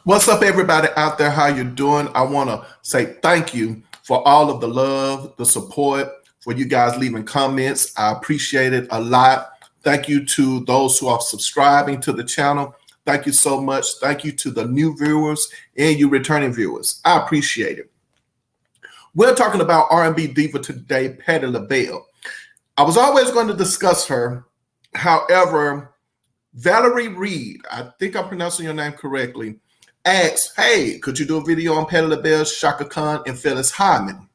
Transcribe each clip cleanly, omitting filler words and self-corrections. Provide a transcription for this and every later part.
What's up, everybody out there? How you doing? I want to say thank you for all of the love, the support, for you guys leaving comments. I appreciate it a lot. Thank you to those who are subscribing to the channel. Thank you so much. Thank you to the new viewers and you returning viewers. I appreciate it. We're talking about R&B diva today, Patti LaBelle. I was always going to discuss her. However, Valerie Reed, I think I'm pronouncing your name correctly, asked, hey, could you do a video on Patti LaBelle, Shaka Khan, and Phyllis Hyman?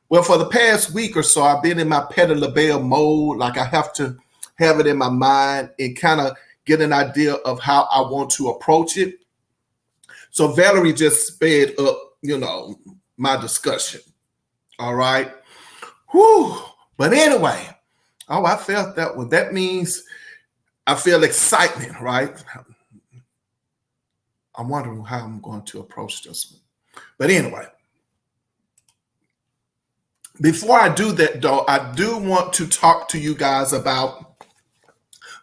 Well, for the past week or so, I've been in my Patti LaBelle mode. Like I have to have it in my mind and kind of get an idea of how I want to approach it. So Valerie just sped up, my discussion. All right. Whew. But anyway, I felt that one. That means I feel excitement, right? I'm wondering how I'm going to approach this one. But anyway, before I do that, though, I do want to talk to you guys about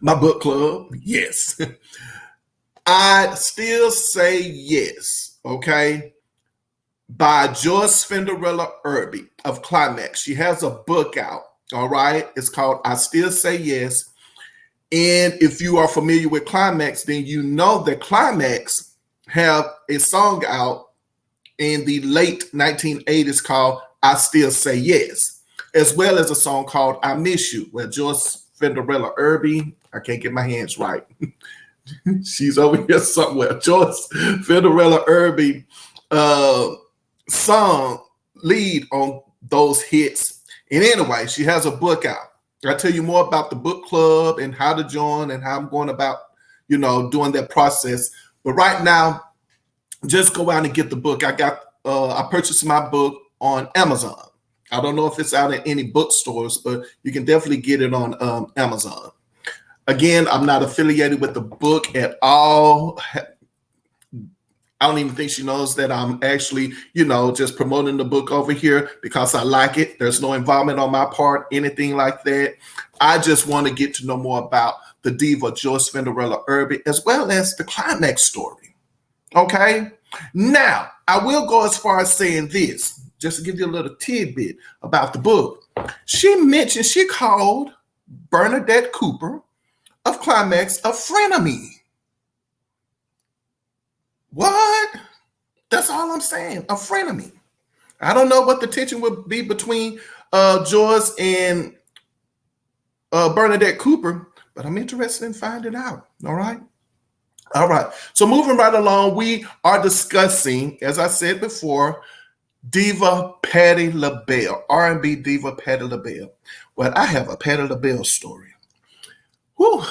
my book club. Yes. I Still Say Yes, okay, by Joyce Cinderella Irby of Climax. She has a book out, all right? It's called I Still Say Yes. And if you are familiar with Climax, then you know that Climax have a song out in the late 1980s called I Still Say Yes, as well as a song called I Miss You, where Joyce Cinderella Irby, I can't get my hands right. She's over here somewhere. Joyce Cinderella Irby song lead on those hits. And anyway, she has a book out. I'll tell you more about the book club and how to join and how I'm going about, doing that process. But right now, just go out and get the book. I purchased my book on Amazon. I don't know if it's out in any bookstores, but you can definitely get it on Amazon. Again, I'm not affiliated with the book at all. I don't even think she knows that I'm actually, just promoting the book over here because I like it. There's no involvement on my part, anything like that. I just want to get to know more about the diva Joyce Cinderella Irby, as well as the Climax story. Okay? Now, I will go as far as saying this, just to give you a little tidbit about the book. She called Bernadette Cooper of Climax a frenemy. What? That's all I'm saying. A frenemy. I don't know what the tension would be between Joyce and Bernadette Cooper, but I'm interested in finding out. All right. All right. So moving right along, we are discussing, as I said before, diva Patti LaBelle, R&B diva Patti LaBelle. Well, I have a Patti LaBelle story. Whew.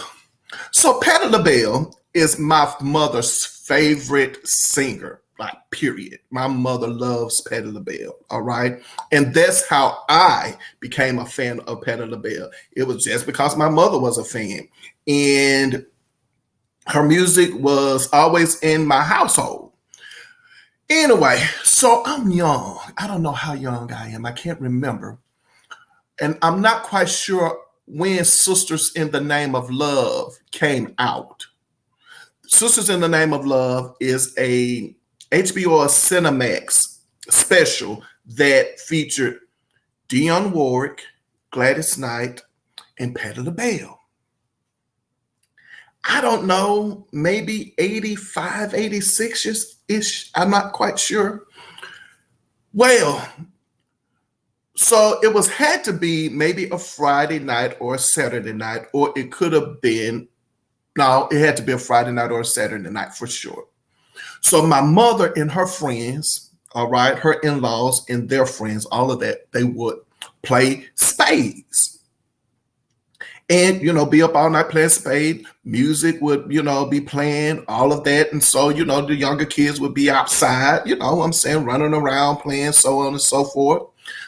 So Patti LaBelle is my mother's favorite singer, like period. My mother loves Patti LaBelle, all right? And that's how I became a fan of Patti LaBelle. It was just because my mother was a fan. And her music was always in my household. Anyway, so I'm young. I don't know how young I am. I can't remember. And I'm not quite sure when Sisters in the Name of Love came out. Sisters in the Name of Love is a HBO or Cinemax special that featured Dionne Warwick, Gladys Knight, and Patti LaBelle. I don't know, maybe 85, 86-ish. I'm not quite sure. Well, so it had to be maybe a Friday night or a Saturday night, or it could have been, no, it had to be a Friday night or a Saturday night for sure. So my mother and her friends, all right, her in-laws and their friends, all of that, they would play spades. And, be up all night playing spade. Music would, be playing, all of that. And so, the younger kids would be outside, what I'm saying, running around, playing, so on and so forth.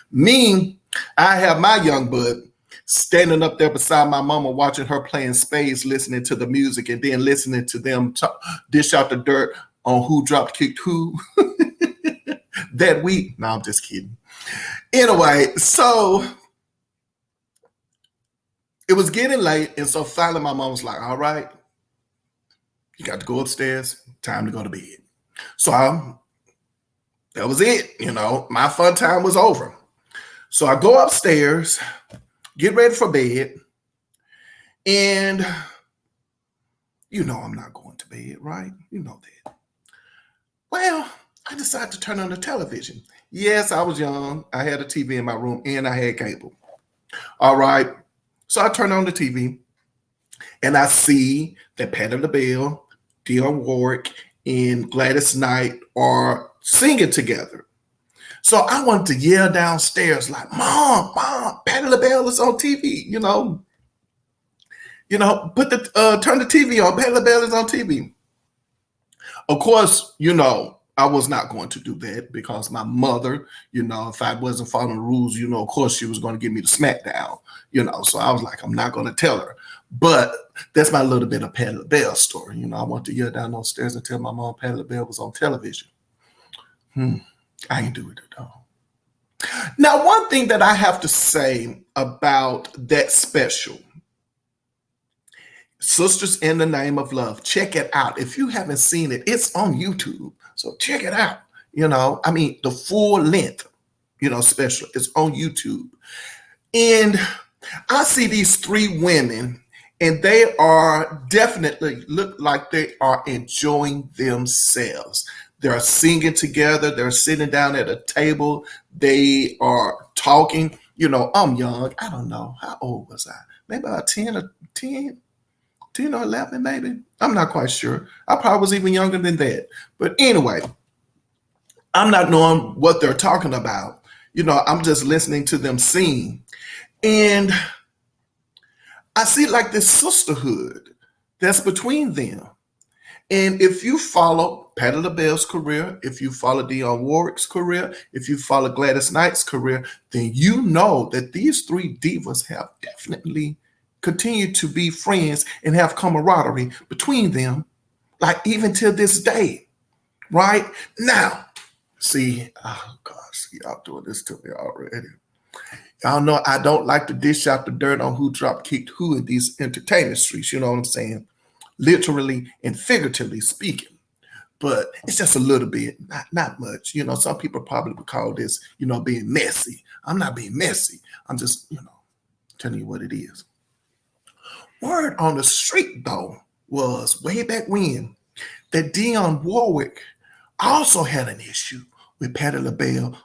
Me, I have my young bud standing up there beside my mama, watching her playing spades, listening to the music, and then listening to them dish out the dirt on who dropped, kicked who that week. No, I'm just kidding. Anyway, so it was getting late, and so finally my mom was like, all right, you got to go upstairs, time to go to bed. That was it. My fun time was over. So I go upstairs, get ready for bed, and I'm not going to bed, right? You know that. Well, I decided to turn on the television. Yes, I was young. I had a TV in my room and I had cable. All right. So I turn on the TV and I see that Patti LaBelle, Dionne Warwick, and Gladys Knight are singing together. So I wanted to yell downstairs like, Mom, Patti LaBelle is on TV, turn the TV on. Patti LaBelle is on TV. Of course, I was not going to do that because my mother, if I wasn't following the rules, of course she was going to give me the smackdown, So I was like, I'm not going to tell her. But that's my little bit of Patti LaBelle story. I want to yell down those stairs and tell my mom Patti LaBelle was on television. I ain't do it at all. Now, one thing that I have to say about that special, Sisters in the Name of Love, check it out. If you haven't seen it, it's on YouTube. So check it out. The full length, special is on YouTube. And I see these three women and they are definitely look like they are enjoying themselves. They're singing together. They're sitting down at a table. They are talking. I'm young. I don't know. How old was I? Maybe about 10 or 11, maybe. I'm not quite sure. I probably was even younger than that. But anyway, I'm not knowing what they're talking about. I'm just listening to them sing. And I see like this sisterhood that's between them. And if you follow Patti LaBelle's career, if you follow Dionne Warwick's career, if you follow Gladys Knight's career, then you know that these three divas have definitely continued to be friends and have camaraderie between them, like even to this day, right? Now, see, oh gosh, y'all doing this to me already. Y'all know I don't like to dish out the dirt on who drop kicked who in these entertainment streets, you know what I'm saying? Literally and figuratively speaking. But it's just a little bit, not much. Some people probably would call this, being messy. I'm not being messy. I'm just, telling you what it is. Word on the street, though, was way back when that Dionne Warwick also had an issue with Patti LaBelle,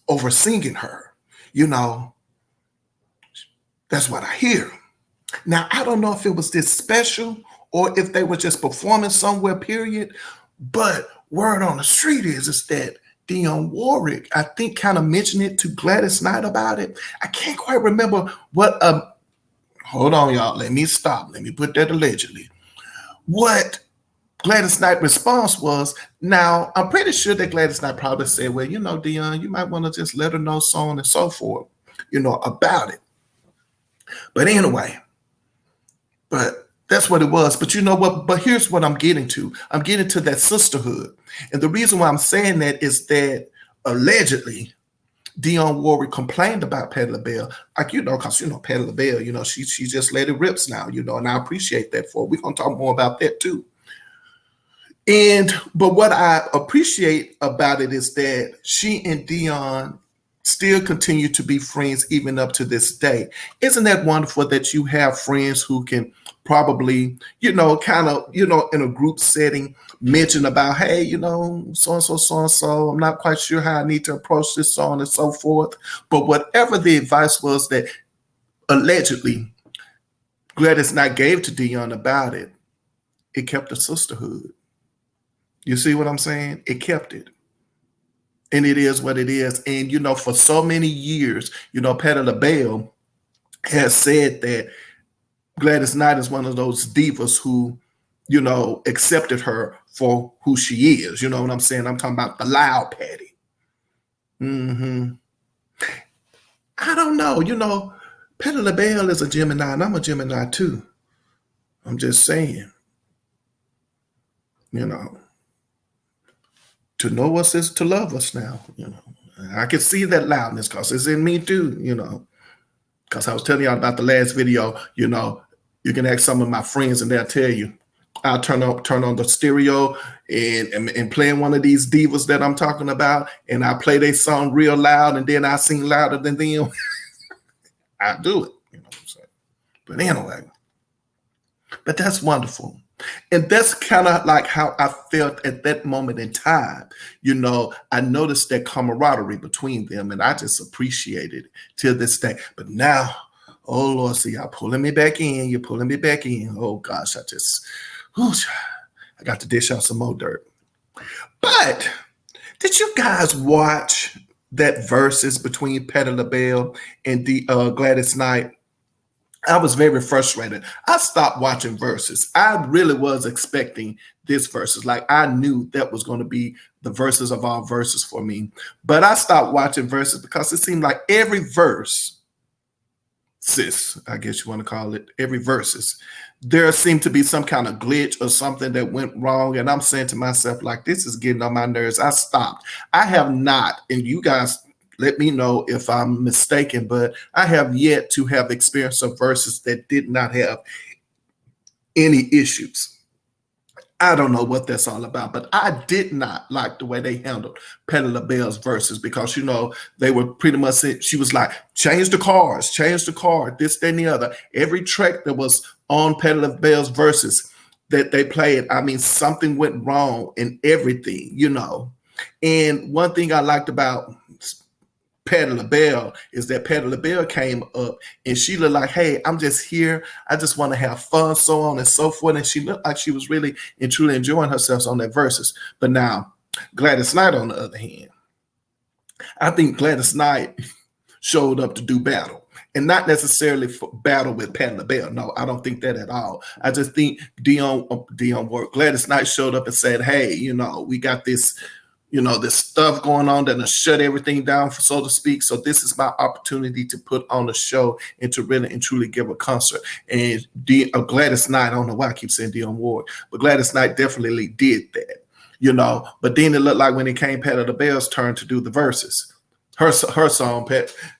over singing her. That's what I hear. Now, I don't know if it was this special or if they were just performing somewhere, period. But word on the street is that Dionne Warwick, I think, kind of mentioned it to Gladys Knight about it. I can't quite remember what, hold on, y'all. Let me stop. Let me put that allegedly. What Gladys Knight's response was, now, I'm pretty sure that Gladys Knight probably said, well, Dionne, you might want to just let her know so on and so forth, about it. But anyway, but that's what it was. But you know what? But here's what I'm getting to. I'm getting to that sisterhood. And the reason why I'm saying that is that allegedly Dionne Warwick complained about Patti LaBelle. Because, Patti LaBelle, she just let it rips now, and I appreciate that for her. We're going to talk more about that too. But what I appreciate about it is that she and Dionne still continue to be friends even up to this day. Isn't that wonderful that you have friends who can probably, kind of, in a group setting, mention about, hey, so-and-so, I'm not quite sure how I need to approach this, so on and so forth. But whatever the advice was that allegedly Gladys Knight gave to Dionne about it, it kept the sisterhood. You see what I'm saying? It kept it. And it is what it is. And, for so many years, Patti LaBelle has said that Gladys Knight is one of those divas who, accepted her for who she is. You know what I'm saying? I'm talking about the loud Patti. I don't know. Patti LaBelle is a Gemini, and I'm a Gemini too. I'm just saying, to know us is to love us now, I can see that loudness because it's in me too, because I was telling y'all about the last video, you can ask some of my friends and they'll tell you, I'll turn on the stereo and playing one of these divas that I'm talking about, and I play their song real loud, and then I sing louder than them. I do it, you know what I'm saying? But anyway, but that's wonderful. And that's kind of like how I felt at that moment in time. You know, I noticed that camaraderie between them, and I just appreciated it till this day. But now, oh Lord, see, y'all pulling me back in. You're pulling me back in. Oh gosh, I got to dish out some more dirt. But did you guys watch that verses between Patti LaBelle and Gladys Knight? I was very frustrated. I stopped watching verses. I really was expecting this verses. Like I knew that was going to be the verses of all verses for me. But I stopped watching verses because it seemed like every verse, I guess you want to call it, every verses, there seemed to be some kind of glitch or something that went wrong. And I'm saying to myself, like, this is getting on my nerves. I stopped. I have not, and you guys let me know if I'm mistaken, but I have yet to have experienced some verses that did not have any issues. I don't know what that's all about, but I did not like the way they handled Patti LaBelle's verses because, you know, they were pretty much, she was like, change the chord, this, that, and the other. Every track that was on Patti LaBelle's verses that they played, I mean, something went wrong in everything, you know. And one thing I liked about Patti LaBelle is that Patti LaBelle came up and she looked like, hey, I'm just here. I just want to have fun, so on and so forth. And she looked like she was really and truly enjoying herself on that verses. But now, Gladys Knight, on the other hand, I think Gladys Knight showed up to do battle. And not necessarily for battle with Patti LaBelle. No, I don't think that at all. I just think Gladys Knight showed up and said, hey, you know, we got this, you know, this stuff going on that will shut everything down, so to speak. So this is my opportunity to put on a show and to really and truly give a concert. And Gladys Knight, I don't know why I keep saying Dionne Warwick, but Gladys Knight definitely did that, you know. But then it looked like when it came Patti LaBelle's turn to do the verses, her song,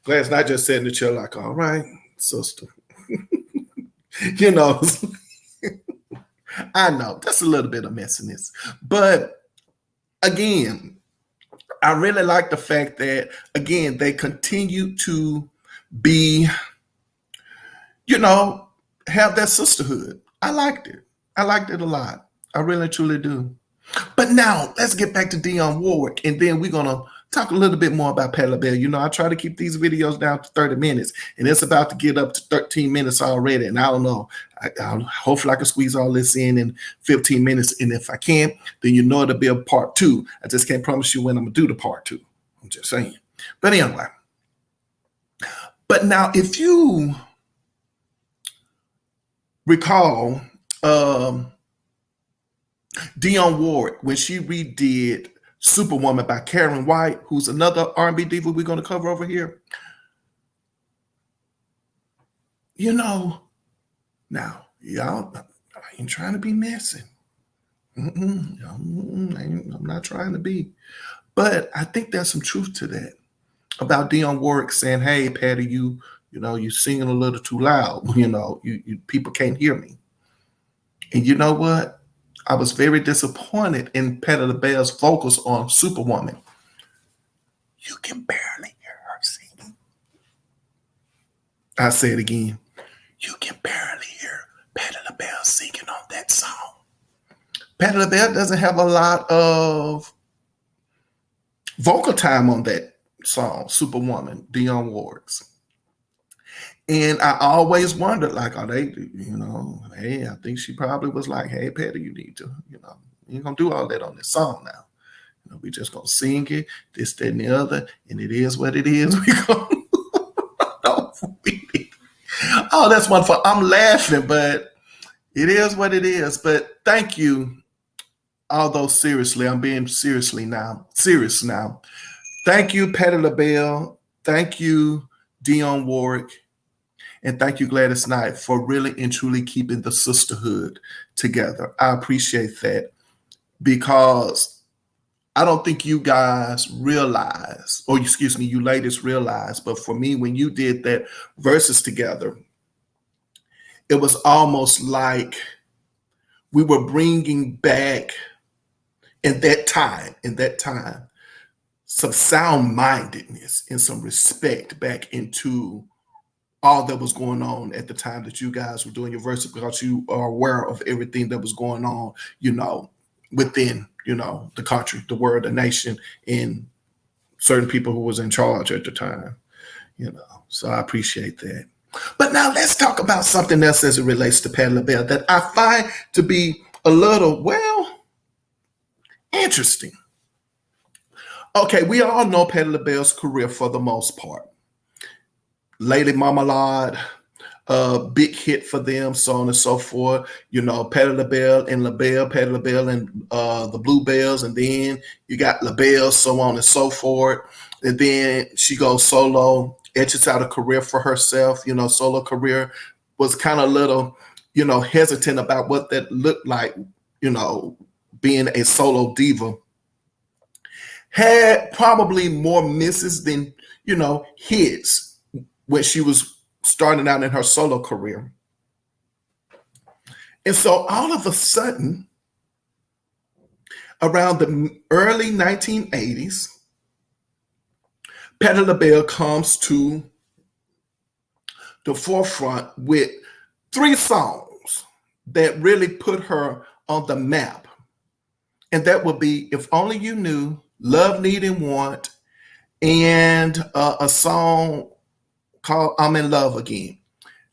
Gladys Knight just sat in the chair like, all right, sister. You know, I know that's a little bit of messiness, but again, I really like the fact that, again, they continue to be, you know, have that sisterhood. I liked it. I liked it a lot. I really, truly do. But now let's get back to Dionne Warwick, and then we're going to talk a little bit more about Patti LaBelle. You know, I try to keep these videos down to 30 minutes, and it's about to get up to 13 minutes already. And I don't know. Hopefully I can squeeze all this in 15 minutes. And if I can't, then you know it'll be a part 2. I just can't promise you when I'm going to do the part 2. I'm just saying. But anyway. But now, if you recall, Dionne Warwick, when she redid Superwoman by Karen White, who's another R&B diva we're going to cover over here. You know, now, y'all, I ain't trying to be messy. I'm not trying to be. But I think there's some truth to that about Dionne Warwick saying, hey, Patti, you know, you singing a little too loud. You know, you people can't hear me. And you know what? I was very disappointed in Patti LaBelle's vocals on Superwoman. You can barely hear her singing. I say it again. You can barely hear Patti LaBelle singing on that song. Patti LaBelle doesn't have a lot of vocal time on that song, Superwoman, Dionne Warwick's. And I always wondered, like, are they, you know, hey, I think she probably was like, hey, Patti, you need to, you know, you ain't going to do all that on this song now. You know, we just going to sing it, this, that, and the other, and it is what it is. We going Oh, that's wonderful. I'm laughing, but it is what it is. But thank you. Although seriously, I'm being serious now. Thank you, Patti LaBelle. Thank you, Dionne Warwick. And thank you, Gladys Knight, for really and truly keeping the sisterhood together. I appreciate that because I don't think you guys realize, or excuse me, you ladies realize, but for me, when you did that verses together, it was almost like we were bringing back in that time, some sound-mindedness and some respect back into all that was going on at the time that you guys were doing your verses, because you are aware of everything that was going on, within, the country, the world, the nation, and certain people who was in charge at the time, So I appreciate that. But now let's talk about something else as it relates to Patti LaBelle that I find to be a little, interesting. Okay, we all know Patti LaBelle's career for the most part. Lady Marmalade, big hit for them, so on and so forth. Patti LaBelle and Patti LaBelle and the Bluebells, and then you got LaBelle, so on and so forth. And then she goes solo, etches out a career for herself. Solo career, was kind of little, hesitant about what that looked like, being a solo diva. Had probably more misses than, hits when she was starting out in her solo career. And so all of a sudden, around the early 1980s, Patti LaBelle comes to the forefront with 3 songs that really put her on the map. And that would be If Only You Knew, Love, Need, and Want, and a song called I'm in Love Again.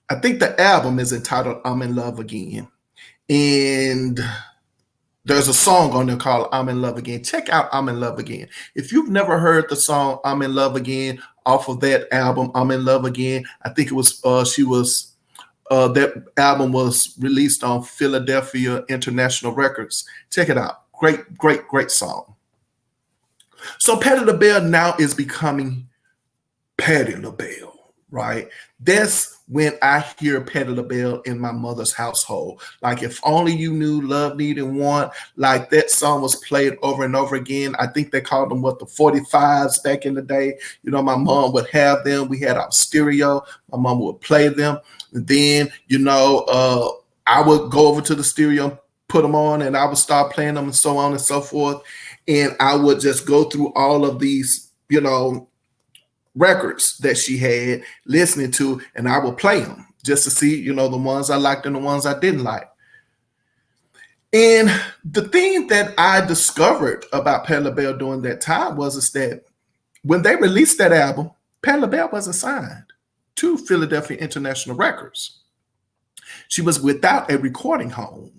I think the album is entitled I'm in Love Again. And there's a song on there called I'm in Love Again. Check out I'm in Love Again. If you've never heard the song I'm in Love Again off of that album, I'm in Love Again, I think it was, that album was released on Philadelphia International Records. Check it out. Great, great, great song. So Patti LaBelle now is becoming Patti LaBelle, right? That's when I hear Patti LaBelle in my mother's household. Like If Only You Knew, Love, Need, and Want, like that song was played over and over again. I think they called them the 45s back in the day. My mom would have them. We had our stereo. My mom would play them. And then, I would go over to the stereo, put them on, and I would start playing them and so on and so forth. And I would just go through all of these, records that she had listening to, and I would play them just to see, the ones I liked and the ones I didn't like. And the thing that I discovered about Patti LaBelle during that time is that when they released that album, Patti LaBelle wasn't signed to Philadelphia International Records. She was without a recording home.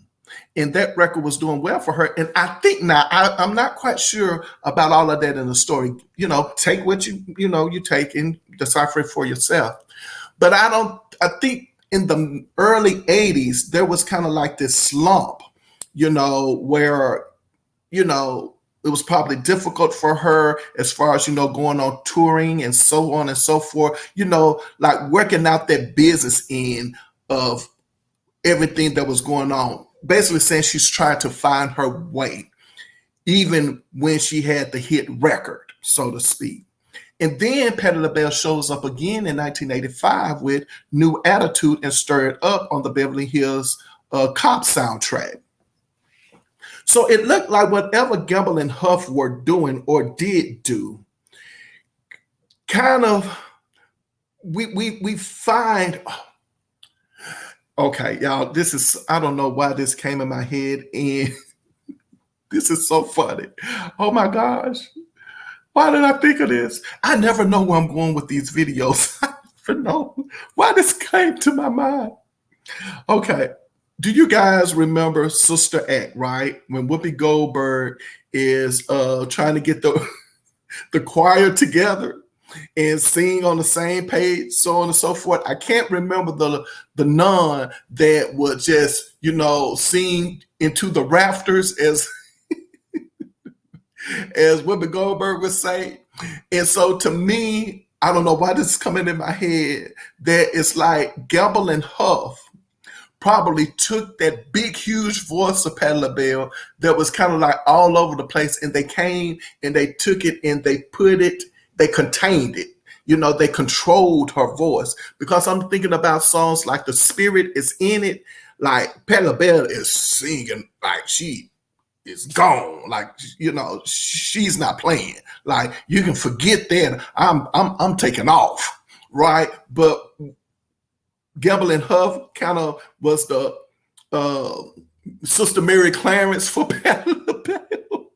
And that record was doing well for her. And I think now, I'm not quite sure about all of that in the story. Take what you take and decipher it for yourself. But I think in the early 80s, there was kind of like this slump, where, it was probably difficult for her as far as, going on touring and so on and so forth, like working out that business end of everything that was going on. Basically saying she's trying to find her way, even when she had the hit record, so to speak. And then Patti LaBelle shows up again in 1985 with New Attitude and Stir It Up on the Beverly Hills Cop soundtrack. So it looked like whatever Gamble and Huff were doing or did do, kind of, we find... Okay, y'all, I don't know why this came in my head, and this is so funny. Oh my gosh. Why did I think of this? I never know where I'm going with these videos. I never know why this came to my mind. Okay, do you guys remember Sister Act, right? When Whoopi Goldberg is trying to get the choir together and sing on the same page, so on and so forth. I can't remember the nun that would just, sing into the rafters as as Whoopi Goldberg would say. And so to me, I don't know why this is coming in my head, that it's like Gamble and Huff probably took that big, huge voice of Patti LaBelle that was kind of like all over the place, and they came and they took it and they put it, they contained it. They controlled her voice, because I'm thinking about songs like The Spirit Is In It, Like Patti LaBelle is singing like she is gone. Like, you know, she's not playing. Like, you can forget that I'm taking off, right? But Gamble and Huff kind of was the Sister Mary Clarence for Patti LaBelle.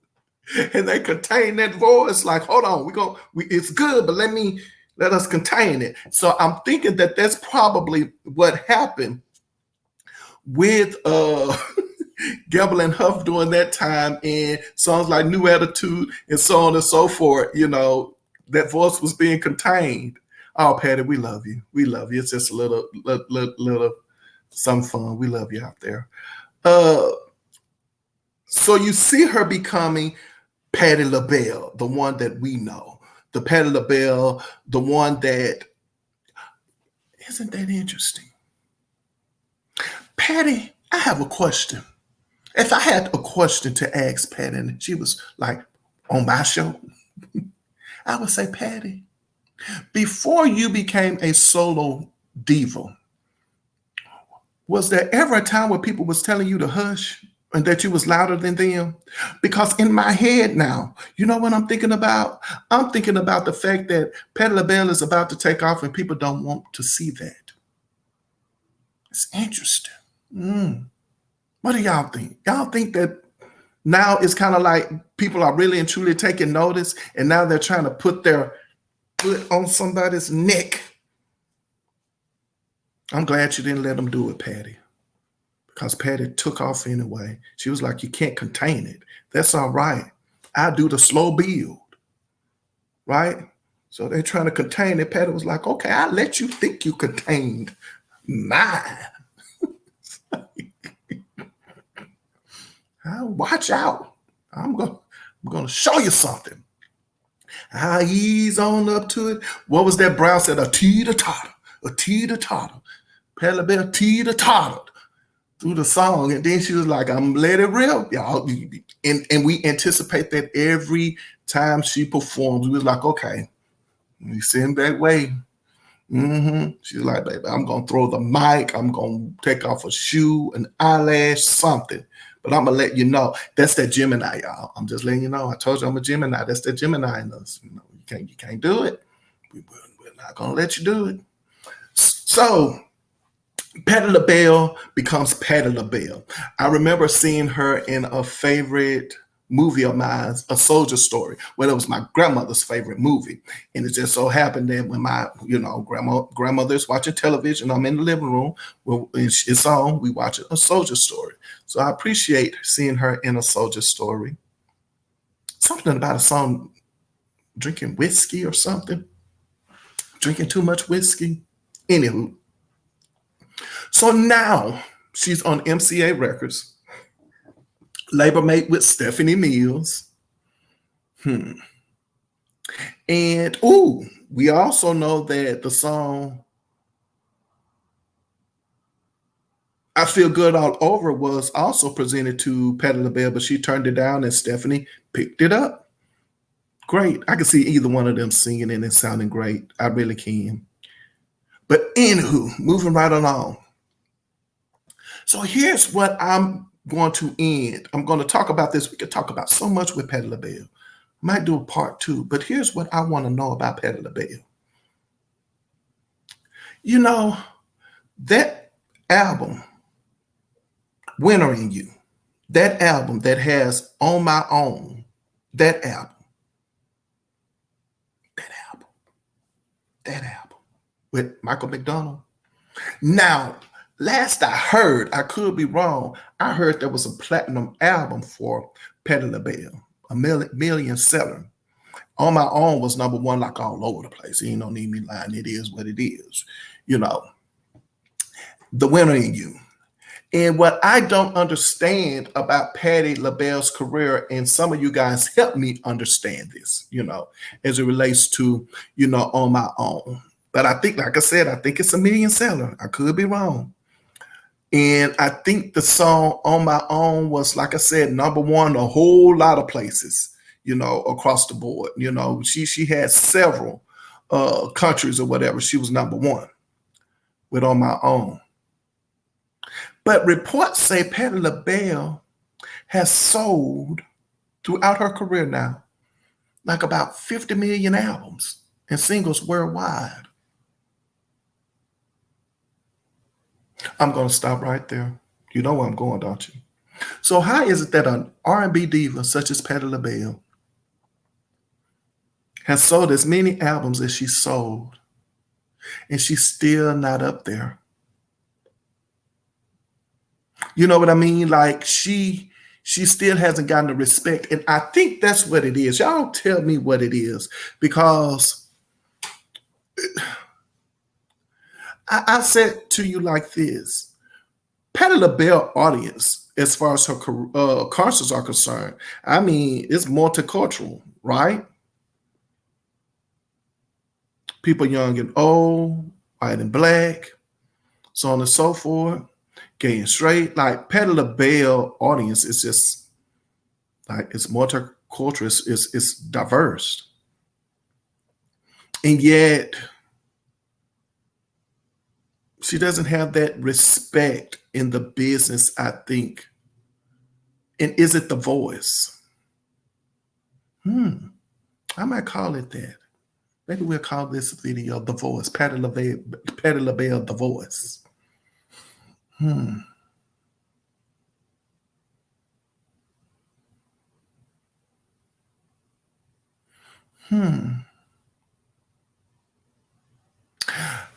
And they contain that voice. Like, hold on, it's good, but let us contain it. So I'm thinking that that's probably what happened with Gamble and Huff during that time, and songs like New Attitude and so on and so forth. You know, that voice was being contained. Oh, Patti, we love you. We love you. It's just a little some fun. We love you out there. So you see her becoming Patti LaBelle, the one that we know. The Patti LaBelle, the one that, isn't that interesting? Patti, I have a question. If I had a question to ask Patti and she was like on my show, I would say, Patti, before you became a solo diva, was there ever a time where people was telling you to hush and that you was louder than them? Because in my head now, you know what I'm thinking about? I'm thinking about the fact that Patti LaBelle is about to take off and people don't want to see that. It's interesting. What do y'all think? Y'all think that now it's kind of like people are really and truly taking notice, and now they're trying to put their foot on somebody's neck? I'm glad you didn't let them do it, Patti, because Patti took off anyway. She was like, you can't contain it. That's all right. I do the slow build, right? So they're trying to contain it. Patti was like, okay, I'll let you think you contained mine. Watch out. I'm gonna show you something. I ease on up to it. What was that Brown said? A teeter-totter. A teeter-totter. Patti LaBelle teeter-tottered through the song. And then she was like, I'm let it rip, y'all. And we anticipate that every time she performs. We was like, okay, we send that way. She's like, baby, I'm gonna throw the mic. I'm gonna take off a shoe, an eyelash, something. But I'm gonna let you know that's that Gemini, y'all. I'm just letting you know. I told you I'm a Gemini. That's the Gemini in us. You know, you can't do it. We're not gonna let you do it. So Patti LaBelle becomes Patti LaBelle. I remember seeing her in a favorite movie of mine, A Soldier Story. Well, it was my grandmother's favorite movie. And it just so happened that when my, grandmother's watching television, I'm in the living room, well, it's on, we watch A Soldier Story. So I appreciate seeing her in A Soldier Story. Something about a song, drinking whiskey or something. Drinking too much whiskey. Anywho. So now she's on MCA Records. Labor mate with Stephanie Mills. And we also know that the song I Feel Good All Over was also presented to Patti LaBelle, but she turned it down and Stephanie picked it up. Great. I can see either one of them singing and it sounding great. I really can. But anywho, moving right along. So here's what I'm going to end. I'm going to talk about this. We could talk about so much with Patti LaBelle. Might do a part 2, but here's what I want to know about Patti LaBelle. You know, that album, Winter in You, that album that has On My Own, that album with Michael McDonald. Now, last I heard, I could be wrong, I heard there was a platinum album for Patti LaBelle, a million seller. On My Own was number 1 like all over the place. You don't need me lying. It is what it is. You know, The Winter in You. And what I don't understand about Patti LaBelle's career, and some of you guys help me understand this, as it relates to, On My Own. But I think, like I said, I think it's a million seller. I could be wrong. And I think the song On My Own was, like I said, number 1 a whole lot of places, across the board. She had several countries or whatever. She was number 1 with On My Own. But reports say Patti LaBelle has sold throughout her career now like about 50 million albums and singles worldwide. I'm going to stop right there. You know where I'm going, don't you? So how is it that an R&B diva such as Patti LaBelle has sold as many albums as she sold, and she's still not up there? You know what I mean? Like she still hasn't gotten the respect. And I think that's what it is. Y'all tell me what it is, because I said to you like this. Patti LaBelle audience, as far as her concerts are concerned, I mean, it's multicultural, right? People young and old, white and black, so on and so forth, gay and straight. Like Patti LaBelle audience is just like, it's multicultural, it's diverse. And yet she doesn't have that respect in the business, I think. And is it the voice? I might call it that. Maybe we'll call this video The Voice. Patti LaBelle, The Voice.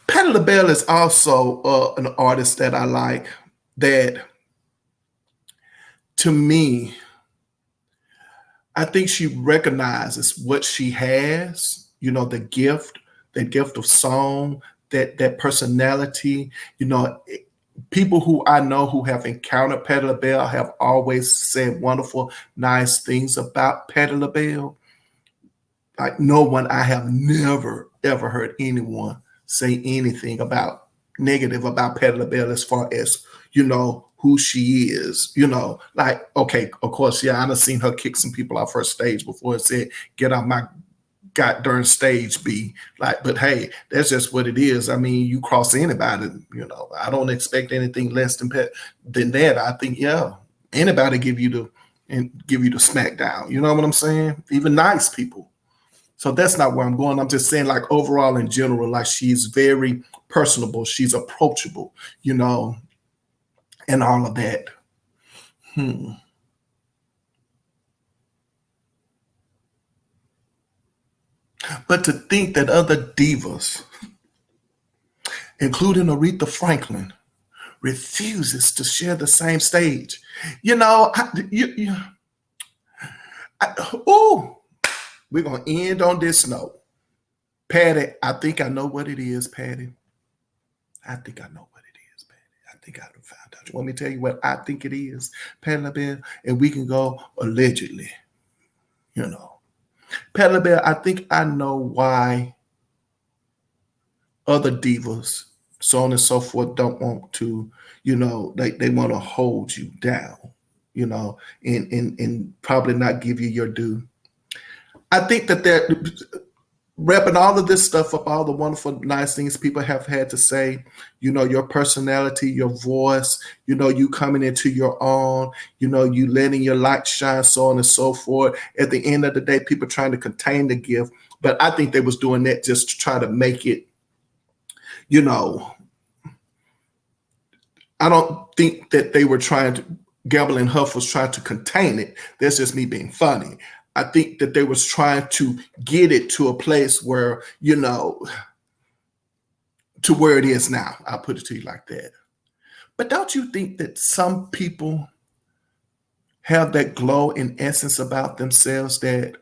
Patti LaBelle is also an artist that I like, that to me, I think she recognizes what she has, you know, the gift, that gift of song, that personality. You know, people who I know who have encountered Patti LaBelle have always said wonderful, nice things about Patti LaBelle. Like no one, I have never, ever heard anyone say anything about negative about Patti LaBelle as far as, you know, who she is, you know, like, okay, of course, yeah, I've seen her kick some people off her stage before and said, get off my goddamn stage, B. Like, but hey, that's just what it is. I mean, you cross anybody, you know, I don't expect anything less than that. I think, yeah, anybody give you the smackdown. You know what I'm saying? Even nice people. So that's not where I'm going. I'm just saying, like, overall in general, like, she's very personable. She's approachable, you know, and all of that. But to think that other divas, including Aretha Franklin, refuses to share the same stage. You know, we're going to end on this note. Patti, I think I know what it is, Patti. I think I know what it is, Patti. I think I found out. You want me to tell you what I think it is, Patti LaBelle? And we can go allegedly, you know. Patti LaBelle, I think I know why other divas, so on and so forth, don't want to, you know, they want to hold you down, you know, and probably not give you your due. I think that they're wrapping all of this stuff up, all the wonderful, nice things people have had to say, you know, your personality, your voice, you know, you coming into your own, you know, you letting your light shine, so on and so forth. At the end of the day, people trying to contain the gift. But I think they was doing that just to try to make it, you know, I don't think that they were trying to, Gabble and Huff was trying to contain it. That's just me being funny. I think that they was trying to get it to a place where, you know, to where it is now. I'll put it to you like that. But don't you think that some people have that glow and essence about themselves that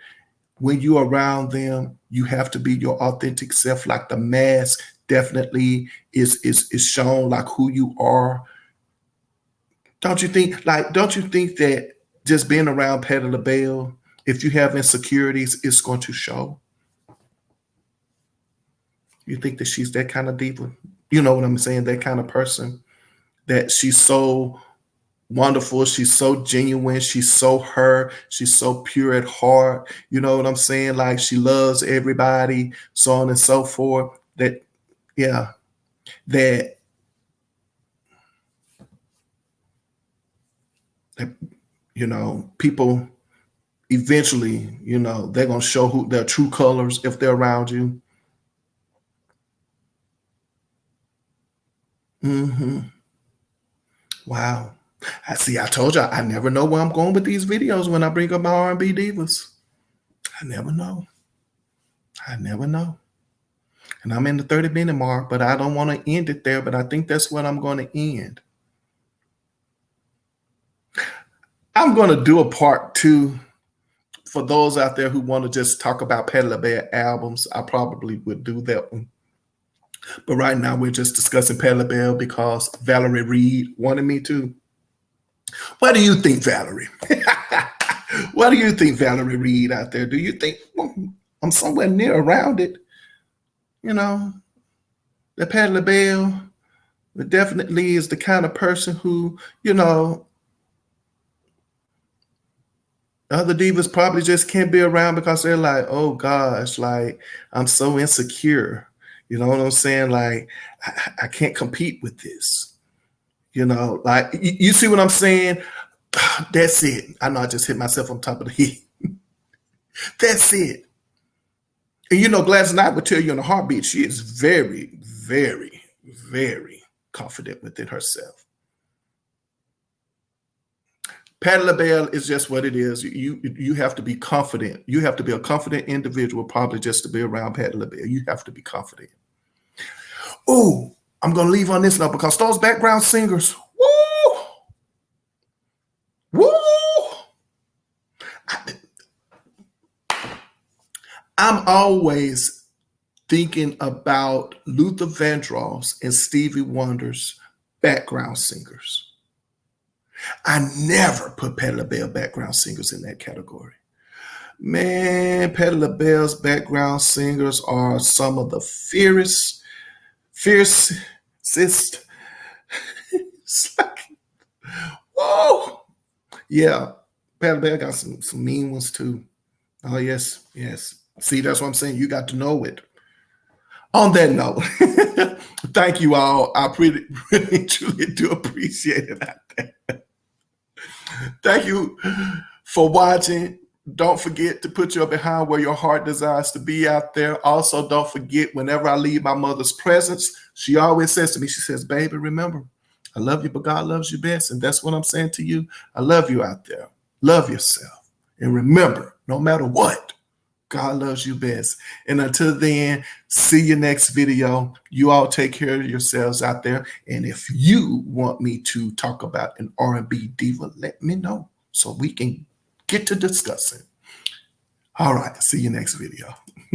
when you're around them, you have to be your authentic self, like the mask definitely is shown, like who you are. Don't you think that just being around Patti LaBelle, if you have insecurities, it's going to show? You think that she's that kind of diva? You know what I'm saying? That kind of person, that she's so wonderful, she's so genuine, she's so her, she's so pure at heart. You know what I'm saying? Like she loves everybody, so on and so forth. That, yeah, that that, you know, people eventually, you know, they're going to show who their true colors if they're around you. Wow. I see. I told you I never know where I'm going with these videos when I bring up my R&B divas. I never know. I never know. And I'm in the 30-minute mark, but I don't want to end it there. But I think that's what I'm going to end. I'm going to do a part 2 for those out there who want to just talk about Patti LaBelle albums. I probably would do that one. But right now we're just discussing Patti LaBelle because Valerie Reed wanted me to. What do you think, Valerie? What do you think, Valerie Reed out there? Do you think I'm somewhere near around it? You know, the Patti LaBelle definitely is the kind of person who, you know, other divas probably just can't be around because they're like, oh gosh, like I'm so insecure. You know what I'm saying? Like I can't compete with this. You know, like you see what I'm saying? That's it. I know I just hit myself on top of the head. That's it. And you know, Gladys Knight would tell you in a heartbeat, she is very, very, very confident within herself. Patti LaBelle is just what it is. You have to be confident. You have to be a confident individual, probably just to be around Patti LaBelle. You have to be confident. Oh, I'm going to leave on this note because those background singers, woo, woo. I'm always thinking about Luther Vandross and Stevie Wonder's background singers. I never put Patti LaBelle background singers in that category. Man, Patti LaBelle's background singers are some of the fiercest. It's like, whoa. Yeah, Patti LaBelle got some mean ones too. Oh, yes, yes. See, that's what I'm saying. You got to know it. On that note, thank you all. I really, truly do appreciate it out there. Thank you for watching. Don't forget to put your behind where your heart desires to be out there. Also, don't forget, whenever I leave my mother's presence, she always says to me, she says, baby, remember, I love you, but God loves you best. And that's what I'm saying to you. I love you out there. Love yourself. And remember, no matter what, God loves you best. And until then, see you next video. You all take care of yourselves out there. And if you want me to talk about an R&B diva, let me know so we can get to discussing. All right, see you next video.